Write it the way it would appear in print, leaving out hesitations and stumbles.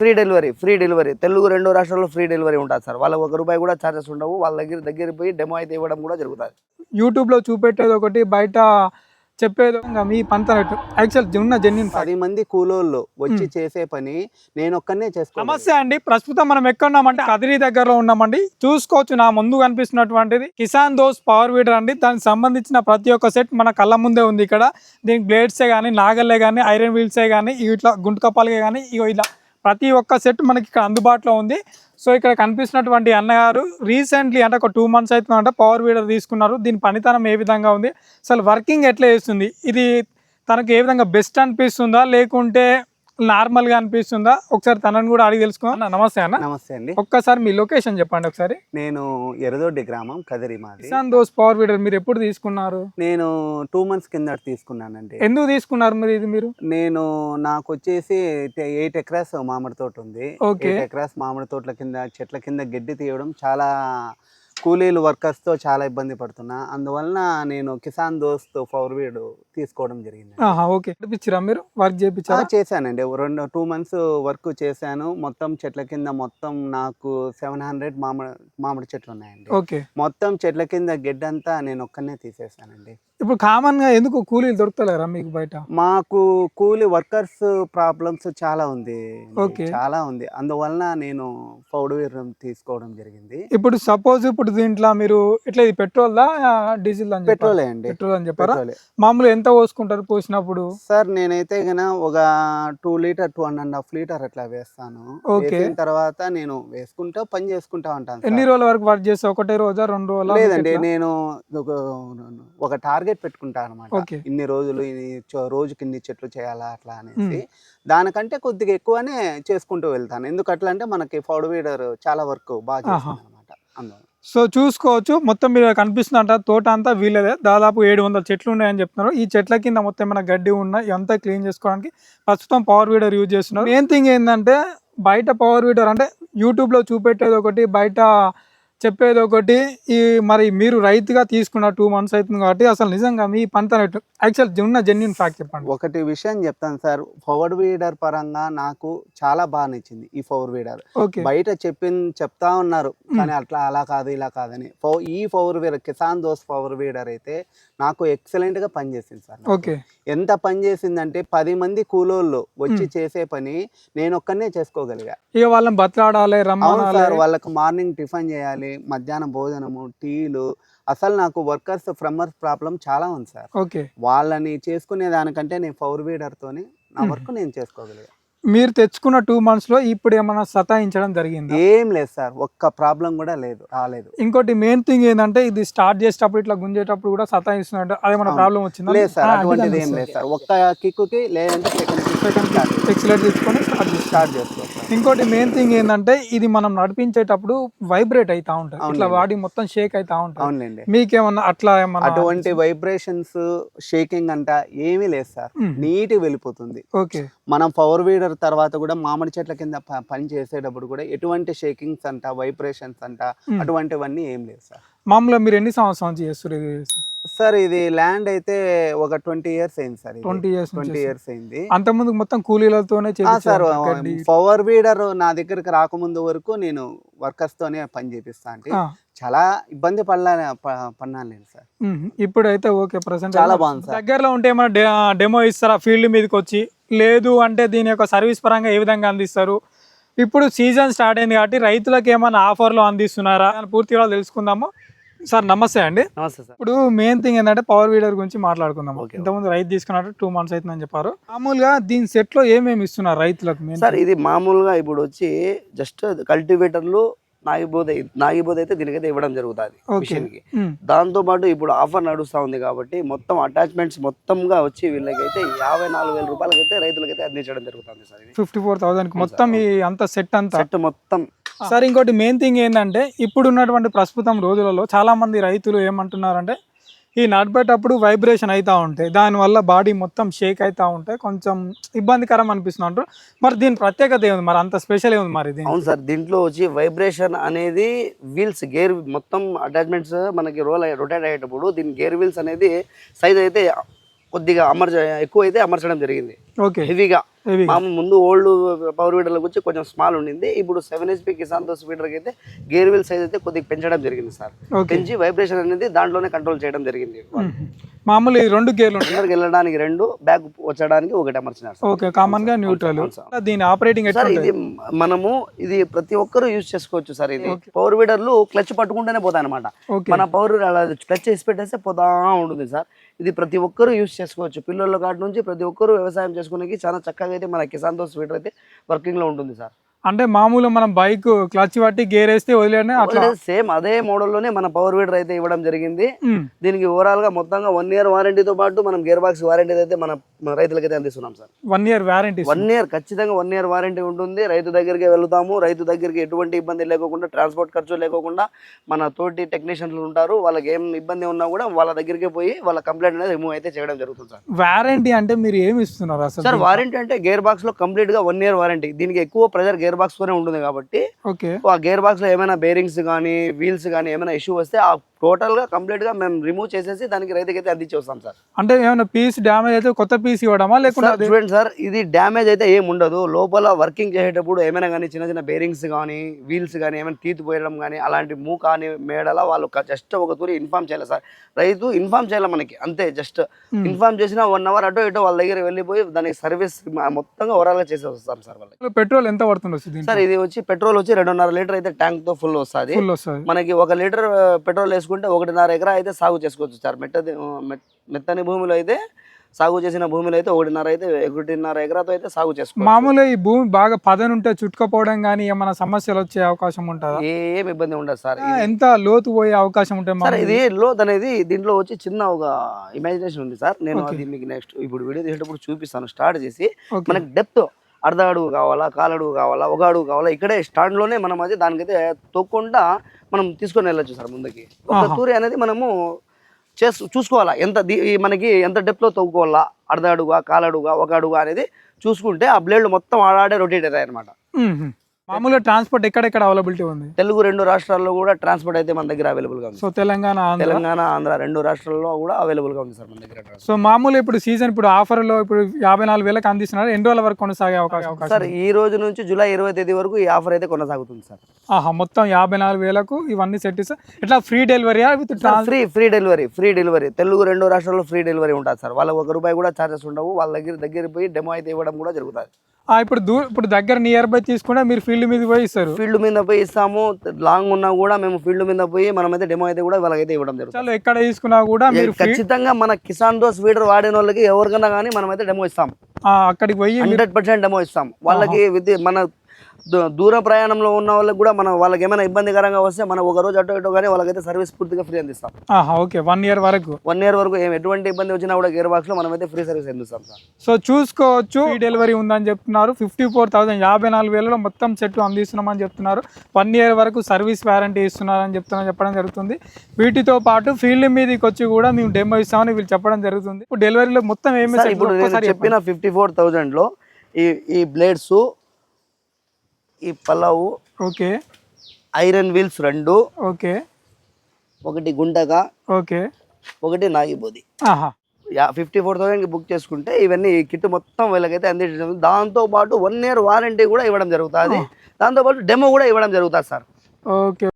Free delivery Telugu 2 రాష్ట్రాల్లో free delivery ఉంటుంది sir. వాళ్ళకి ₹1 కూడా ఛార్జెస్ ఉండవు. వాళ్ళ దగ్గర పోయి డెమో అయితే ఇవ్వడం కూడా జరుగుతుంది. యూట్యూబ్లో చూపెట్టేది ఒకటి, బయట చెప్పేది ఇంకా మీ పంతనట్టు. యాక్చువల్ ఉన్న జెన్యున్ 10 మంది కూలోళ్ళు వచ్చి చేసే పని నేను ఒక్కనే చేసుకో. నమస్తే అండి, ప్రస్తుతం మనం ఎక్కడ ఉన్నామంటే కదిరి దగ్గరలో ఉన్నామండి. చూసుకోవచ్చు నా ముందు కనిపిస్తున్నటువంటిది కిసాన్ దోస్ పవర్ వీడర్ అండి. దానికి సంబంధించిన ప్రతి ఒక్క సెట్ మన కళ్ళ ముందే ఉంది. ఇక్కడ దీనికి బ్లేడ్సే కానీ, నాగల్లే కానీ, ఐరన్ వీల్సే కానీ, ఇట్లా గుంటుకప్పాలే కానీ, ఇలా ప్రతి ఒక్క సెట్ మనకి ఇక్కడ అందుబాటులో ఉంది. సో ఇక్కడ కనిపిస్తున్నటువంటి అన్నగారు రీసెంట్లీ అంటే ఒక 2 months అవుతుందంటే పవర్ వీడర్ తీసుకున్నారు. దీని పనితనం ఏ విధంగా ఉంది, అసలు వర్కింగ్ ఎట్లా చేస్తుంది, ఇది తనకు ఏ విధంగా బెస్ట్ అనిపిస్తుందా లేకుంటే నార్మల్గా అనిపిస్తుందా, ఒకసారి తనని కూడా అడిగి తెలుసుకున్నా. నమస్తే అన్న. నమస్తే అండి. ఒక్కసారి మీ లొకేషన్ చెప్పండి ఒకసారి. నేను ఎర్రదొడ్డి గ్రామం, కదిరి మాది. కిసాన్ దోస్ పవర్ వీడర్ మీరు ఎప్పుడు తీసుకున్నారు? నేను 2 months కింద తీసుకున్నానండి. ఎందుకు తీసుకున్నారు మరి ఇది మీరు? నేను నాకు వచ్చేసి 8 acres మామిడి తోట ఉంది. 8 acres మామిడి తోటల కింద చెట్ల కింద గడ్డి తీయడం చాలా కూలీలు వర్కర్స్తో చాలా ఇబ్బంది పడుతున్నా. అందువలన నేను కిసాన్ దోస్త్ పవర్ వీడర్ తీసుకోవడం జరిగింది. ఓకే, మీరు వర్క్ చేయించారా? చేశానండి. 2 months వర్క్ చేశాను. మొత్తం చెట్ల కింద మొత్తం నాకు 700 మామిడి చెట్లు ఉన్నాయండి. ఓకే, మొత్తం చెట్ల కింద గడ్డంతా నేను ఒక్కనే తీసేసానండి. ఇప్పుడు కామన్ గా ఎందుకు కూలీలు దొరుకుతలేరా మీకు బయట? మాకు కూలీ వర్కర్స్ ప్రాబ్లమ్స్ చాలా ఉంది. చాలా ఉంది. అందువలన నేను పవర్ వీడర్ తీసుకోవడం జరిగింది. ఇప్పుడు సపోజ్ ఇప్పుడు దీంట్లో మీరు ఇట్లా ఇది పెట్రోల్ దా డీజిల్? పెట్రోలే అండి. పెట్రోల్ అని చెప్పారా? మామూలు ఎంత పోసుకుంటారు పోసినప్పుడు? సార్ నేనైతే గన ఒక 2 లీటర్ 2.5 లీటర్ అట్లా వేస్తాను. వేసిన తర్వాత నేను వేసుకుంటా పని చేసుకుంటా ఉంటాను. ఎన్ని రోజుల వరకు వర్క్ చేస్తా? ఒకటే రోజా 2 రోజులా? లేదండి, నేను ఒక టార్గెట్ పెట్టుకుంటా అనమాట. ఇన్ని రోజులు రోజుకి ఇన్ని చెట్లు చేయాలా అట్లా అనేసి. దానికంటే కొద్దిగా ఎక్కువనే చేసుకుంటూ వెళ్తాను. ఎందుకు అట్లా అంటే మనకి పవర్ వీడర్ చాలా వర్క్ బాగా చేస్తుంది అనమాట. అందువల్ల సో చూసుకోవచ్చు, మొత్తం మీరు కనిపిస్తుందంట తోట అంతా వీళ్ళదే. దాదాపు 700 చెట్లు ఉన్నాయని చెప్తున్నారు. ఈ చెట్ల కింద మొత్తం ఏమైనా గడ్డి ఉన్నా ఇదంతా క్లీన్ చేసుకోవడానికి ప్రస్తుతం పవర్ వీడర్ యూజ్ చేస్తున్నారు. మెయిన్ థింగ్ ఏంటంటే బయట పవర్ వీడర్ అంటే యూట్యూబ్లో చూపెట్టేది ఒకటి, బయట చెప్పేది ఒకటి. ఈ మరి మీరు రైతుగా తీసుకున్న 2 months అవుతుంది కాబట్టి అసలు నిజంగా మీ పంటనట్టు యాక్చువల్ ఉన్న జెన్యున్ ఫ్యాక్ట్ చెప్పండి. ఒకటి విషయం చెప్తాను సార్, పవర్ వీడర్ పరంగా నాకు చాలా బాగా నచ్చింది ఈ పవర్ వీడర్. బయట చెప్తా ఉన్నారు కానీ అట్లా అలా కాదు ఇలా కాదని. ఈ power weeder Kisan those power weeder అయితే నాకు ఎక్సలెంట్ గా పనిచేసింది సార్. ఎంత పని చేసిందంటే 10 మంది కూలోళ్ళు వచ్చి చేసే పని నేను ఒక్కనే చేసుకోగలిగా. ఇక వాళ్ళని బతలాడాలి, రమ్మాలి, వాళ్ళకు మార్నింగ్ టిఫిన్ చేయాలి, మధ్యాహ్నం భోజనము, టీలు. అసలు నాకు వర్కర్స్ ఫ్రమ్మర్స్ ప్రాబ్లం చాలా ఉంది సార్. వాళ్ళని చేసుకునే దానికంటే నేను పవర్ వీడర్ తోని నా వర్క్ నేను చేసుకోగలిగా. మీరు తెచ్చుకున్న 2 months లో ఇప్పుడు ఏమైనా సతాయించడం జరిగింది? ఏం లేదు సార్, ఒక్క ప్రాబ్లం కూడా రాలేదు. ఇంకోటి మెయిన్ థింగ్ ఏంటంటే ఇది స్టార్ట్ చేసేటప్పుడు ఇట్లా గుంజేటప్పుడు కూడా సతాయిస్తున్నట్టు అదేమన్నా ప్రాబ్లం వచ్చిందా? లేదు సార్, అటువంటిది ఏం లేదు సార్. ఒక్క కిక్కుకి లేదంటే సెకండ్ ఎక్సిలేటర్ తీసుకొని స్టార్ట్ చేసుకోవచ్చు. ఇంకోటి మెయిన్ థింగ్ ఏంటంటే ఇది మనం నడిపించేటప్పుడు వైబ్రేట్ అవుతా ఉంటుంది, ఇట్లా బాడీ మొత్తం షేక్ అవుతా ఉంటుంది. అవునండి. మీకేమన్నా అట్లా ఏమన్నా? అటువంటి వైబ్రేషన్స్ షేకింగ్ అంట ఏమీ లేదు సార్, నీట్ వెళ్ళిపోతుంది. మనం పవర్ వీడర్ తర్వాత కూడా మామిడి చెట్ల కింద పని చేసేటప్పుడు కూడా ఎటువంటి షేకింగ్స్ అంట వైబ్రేషన్స్ అంట అటువంటివన్నీ ఏం లేదు సార్. మామూలుగా మీరు ఎన్ని సంవత్సరాలు చేస్తారు సార్? ఇది ల్యాండ్ అయితే ఒక 20 years అయింది సార్. 20 years అయింది. అంతకుముందు మొత్తం కూలీలతోనే సార్. పవర్ వీడర్ నా దగ్గరకు రాకముందు వరకు నేను వర్కర్స్ తోనే పని చేపిస్తా అంటే చాలా ఇబ్బంది పడినాను సార్. ఇప్పుడైతే ఓకే, ప్రెసెంట్ చాలా బాగుంది సార్. దగ్గరలో ఉంటే ఏమైనా డెమో ఇస్తారా ఫీల్డ్ మీదకి వచ్చి? లేదు అంటే దీని యొక్క సర్వీస్ పరంగా ఏ విధంగా అందిస్తారు? ఇప్పుడు సీజన్ స్టార్ట్ అయింది కాబట్టి రైతులకు ఏమైనా ఆఫర్లు అందిస్తున్నారా అని పూర్తిగా తెలుసుకుందాము. సార్ నమస్తే అండి. నమస్తే సార్. ఇప్పుడు మెయిన్ థింగ్ ఏంటంటే పవర్ వీడర్ గురించి మాట్లాడుకుందాం. ఇంతకుముందు రైతు తీసుకున్నట్టు 2 months అవుతుందని చెప్పారు. మామూలుగా దీని సెట్ లో ఏమేమి ఇస్తున్నారు రైతులకు? సార్ ఇది మామూలుగా ఇప్పుడు వచ్చి జస్ట్ కల్టివేటర్లు నాగిపోతే అయితే దీనికైతే ఇవ్వడం జరుగుతుంది మిషన్ కి. దాంతో పాటు ఇప్పుడు ఆఫర్ నడుస్తా ఉంది కాబట్టి మొత్తం అటాచ్మెంట్స్ మొత్తంగా వచ్చి వీళ్ళకైతే 54,000 రూపాయలకైతే రైతులకైతే అందించడం జరుగుతుంది సార్. 54,000 మొత్తం ఈ అంత సెట్ మొత్తం. సార్ ఇంకోటి మెయిన్ థింగ్ ఏంటంటే ఇప్పుడు ఉన్నటువంటి ప్రస్తుతం రోజులలో చాలా మంది రైతులు ఏమంటున్నారంటే ఈ నడిపేటప్పుడు వైబ్రేషన్ అవుతూ ఉంటాయి, దానివల్ల బాడీ మొత్తం షేక్ అవుతూ ఉంటాయి, కొంచెం ఇబ్బందికరం అనిపిస్తుంది. మరి దీని ప్రత్యేకత ఏముంది, మరి అంత స్పెషల్ ఏముంది మరి? అవును సార్, దీంట్లో వచ్చి వైబ్రేషన్ అనేది వీల్స్ గేర్ మొత్తం అటాచ్మెంట్స్ మనకి రొటేట్ అయ్యేటప్పుడు దీని గేర్ వీల్స్ అనేది సైజ్ అయితే కొద్దిగా ఎక్కువ అయితే అమర్చడం జరిగింది హెవీగా. Heavy గా. మామూలు ముందు ఓల్డ్ పవర్ వీడర్లకు వచ్చి కొంచెం స్మాల్ ఉండింది, ఇప్పుడు 7 HP కిసాన్ దోస్ వీడర్కి అయితే గేర్ వీల్ సైజ్ అయితే కొద్దిగా పెంచడం జరిగింది సార్. Okay. పెంచి వైబ్రేషన్ అనేది దాంట్లోనే కంట్రోల్ చేయడం జరిగింది. మామూలు ఈ 2 గేర్లు ఉంటాయి. ముందరికి వెళ్ళడానికి 2, బ్యాక్ వచ్చడానికి ఒకటి అమర్చినారు సార్. ఓకే, కామన్ గా న్యూట్రల్. దీని ఆపరేటింగ్ ఎట్లా సార్ ఇది మనము ఇది ప్రతి ఒక్కరు యూజ్ చేసుకోవచ్చు సార్. ఇది పవర్ వీడర్లు క్లచ్ పట్టుకుంటేనే పోతాయి అనమాట. Okay. మన పవర్ అలా క్లచ్ వేసి పెట్టేస్తే పోతా ఉంటుంది సార్. ఇది ప్రతి ఒక్కరు యూజ్ చేసుకోవచ్చు. పిల్లల కాటి నుంచి ప్రతి ఒక్కరు వ్యవసాయం చేసుకునేకి చాలా చక్కగా అయితే మన కిసాన్ దోస్ వీడర్ అయితే వర్కింగ్ లో ఉంటుంది సార్. అంటే మామూలు మనం బైక్ క్లచ్ పట్టి గేర్ వేస్తే వదిలేనే అట్లా సేమ్ అదే మోడల్లోనే మన పవర్ వీడర్ అయితే ఇవ్వడం జరిగింది. ఉమ్. దీనికి ఓవరాల్ గా మొత్తంగా 1 year వారంటీతో పాటు మనం గేర్ బాక్స్ వారంటీ అయితే మన రైతులకైతే అందిస్తున్నాం సార్. 1 year warranty. 1 year ఖచ్చితంగా 1 year వారంటీ ఉంటుంది. రైతు దగ్గరికి వెళ్తాము, రైతు దగ్గరికి ఎటువంటి ఇబ్బంది లేకోకుండా, ట్రాన్స్పోర్ట్ ఖర్చు లేకోకుండా మన తోటి టెక్నీషియన్లు ఉంటారు. వాళ్ళకి ఏం ఇబ్బంది ఉన్నా కూడా వాళ్ళ దగ్గరికి పోయి వాళ్ళ కంప్లైంట్ అనేది రిమూవ్ అయితే చేయడం జరుగుతుంది సార్. వారంటీ అంటే మీరు ఏమి ఇస్తున్నారు అసలు? సార్ వారంటీ అంటే గేర్ బాక్స్ లో కంప్లీట్ గా 1 year వారంటీ. దీనికి ఎక్కువ ప్రెజర్ గేర్ బాక్స్ తోనే ఉంటుంది కాబట్టి ఓకే. ఆ గేర్ బాక్స్ లో ఏమైనా బేరింగ్స్ కానీ వీల్స్ కానీ ఏమైనా ఇష్యూ వస్తే ఆ టోటల్ గా కంప్లీట్ గా మేము రిమూవ్ చేసేసి దానికి రైతుకైతే అందించి వస్తాం సార్. అంటే ఏమైనా పీస్ డ్యామేజ్ అయితే కొత్త పీస్ ఇవ్వడమా లేకుంటే సార్ చూడండి సార్, ఇది డ్యామేజ్ అయితే ఏం ఉండదు. లోపల వర్కింగ్ చేసేటప్పుడు ఏమైనా కానీ చిన్న చిన్న బేరింగ్స్ కానీ వీల్స్ కానీ ఏమైనా తీతు పోయడం కానీ అలాంటి మూ కానీ మేడల వాళ్ళు జస్ట్ ఒక తూరి ఇన్ఫార్మ్ చేయాలి సార్. రైతు ఇన్ఫార్మ్ చేయాలి మనకి, అంతే. జస్ట్ ఇన్ఫార్మ్ చేసిన 1 hour అటో ఇటో వాళ్ళ దగ్గర వెళ్ళిపోయి దానికి సర్వీస్ మొత్తంగా ఓవరాల్ గా చేసి వస్తాం సార్ వాళ్ళకి. పెట్రోల్ ఎంత పడుతుంది వస్తుంది సార్ ఇది వచ్చి పెట్రోల్ వచ్చి 2.5 లీటర్ అయితే ట్యాంక్ తో ఫుల్ వస్తుంది. ఫుల్ వస్తుంది. మనకి 1 లీటర్ పెట్రోల్ వేసుకుంటే 1.5 ఎకరా అయితే సాగు చేసుకోవచ్చు సార్. మెత్తని భూమిలో అయితే సాగు చేసిన భూమిలో అయితే 1.5 ఎకరాతో అయితే సాగు చేసుకోవచ్చు. మామూలుగా ఈ భూమి బాగా పదనుంటే చుట్టుకుపోవడం కానీ ఏమైనా సమస్యలు వచ్చే అవకాశం ఉంటుందా? ఏం ఇబ్బంది ఉండదు సార్. ఎంత లోతు పోయే అవకాశం ఉంటుంది సార్ ఇది లోత్ అనేది దీంట్లో వచ్చి చిన్న ఒక ఇమాజినేషన్ ఉంది సార్. నేను అది మీకు నెక్స్ట్ ఇప్పుడు వీడియో తీసేటప్పుడు చూపిస్తాను. స్టార్ట్ చేసి మనకి డెప్త్ అర్ధ అడుగు కావాలా, కాలడుగు కావాలా, 1 అడుగు కావాలా, ఇక్కడే స్టాండ్ లోనే మనం అది దానికైతే తొక్కుండా మనం తీసుకొని వెళ్ళొచ్చు సార్ ముందుకి. ఒక తూరి అనేది మనము చూసుకోవాలా ఎంత మనకి ఎంత డెప్త్ లో తవ్వుకోవాలా, అర్ధ అడుగా, కాలడుగా, 1 అడుగా అనేది చూసుకుంటే ఆ బ్లేడ్ మొత్తం ఆడాడే రొటేట్ అవుతాయి అనమాట. మామూలుగా ట్రాన్స్పోర్ట్ ఎక్కడెక్కడ అవైలబిలిటీ ఉంది? తెలుగు 2 రాష్ట్రాల్లో కూడా ట్రాన్స్పోర్ట్ అయితే మన దగ్గర అవైలబుల్ గా ఉంది. సో తెలంగాణ, ఆంధ్ర 2 రాష్ట్రాల్లో కూడా అవైలబుల్ గా ఉంది సార్ మన దగ్గర. సో మామూలు ఇప్పుడు సీజన్ ఇప్పుడు ఆఫర్ లో ఇప్పుడు 54,000కి అందిస్తున్నారు. ఎన్ని రోజుల వరకు కొనసాగే అవకాశం? సార్ ఈ రోజు నుంచి జూలై 20వ తేదీ వరకు ఈ ఆఫర్ అయితే కొనసాగుతుంది సార్. మొత్తం 54,000కు ఇవన్నీ సెట్ ఇస్తారు. ఇట్లా free delivery with free delivery Telugu 2 రాష్ట్రాల్లో ఫ్రీ డెలివరీ ఉంటుంది సార్. వాళ్ళకి ₹1 కూడా ఛార్జెస్ ఉండవు. వాళ్ళ దగ్గర పోయి డెమో అయితే ఇవ్వడం కూడా జరుగుతుంది. ఇప్పుడు దగ్గర నియర్ బై తీసుకుంటే మీరు ఫీల్డ్ మీద పోయి ఇస్తారు. ఫీల్డ్ మీద పోయి ఇస్తాము. లాంగ్ ఉన్నా కూడా మేము ఫీల్డ్ మీద పోయి మనమైతే డెమో అయితే కూడా వాళ్ళకైతే ఇవ్వడం జరుగుతుంది. ఎక్కడ తీసుకున్నా కూడా మీరు ఖచ్చితంగా మన కిసాన్ దోస్ వీడర్ వాడిన వాళ్ళకి ఎవరికైనా కానీ మనమైతే డెమో ఇస్తాం. అక్కడికి పోయి 100% డెమో ఇస్తాం వాళ్ళకి. మన దూర ప్రయాణంలో ఉన్న వాళ్ళకి కూడా మనం వాళ్ళకి ఏమైనా ఇబ్బందికరంగా వస్తే మనం 1 రోజు అటో ఇటో కానీ వాళ్ళకైతే సర్వీస్ పూర్తిగా ఫ్రీ అందిస్తాం. ఓకే, 1 year వరకు. 1 year వరకు ఎటువంటి ఇబ్బంది వచ్చినా కూడా గేర్ బాక్స్ లో మనమైతే ఫ్రీ సర్వీస్ అందిస్తాం సార్. సో చూసుకోవచ్చు, ఫ్రీ డెలివరీ ఉందని చెప్తున్నారు. 54,000 54,000లో మొత్తం సెట్ అందిస్తున్నామని చెప్తున్నారు. 1 year వరకు సర్వీస్ వారంటీ ఇస్తున్నారని చెప్పడం జరుగుతుంది. వీటితో పాటు ఫీల్డ్ మీదకి వచ్చి కూడా మేము డెమో ఇస్తామని వీళ్ళు చెప్పడం జరుగుతుంది. ఇప్పుడు డెలివరీలో మొత్తం ఏమి ఇప్పుడు నేను చెప్పిన 54,000 లో ఈ బ్లేడ్స్, ఈ పల్లవు, ఓకే, ఐరన్ వీల్స్ 2, ఓకే, ఒకటి గుంటక, ఓకే, ఒకటి నాగిపోది, 54,000 బుక్ చేసుకుంటే ఇవన్నీ ఈ కిట్ మొత్తం వీళ్ళకైతే అందించడం. దాంతో పాటు 1 year వారంటీ కూడా ఇవ్వడం జరుగుతుంది. దాంతో పాటు డెమో కూడా ఇవ్వడం జరుగుతుంది సార్. ఓకే.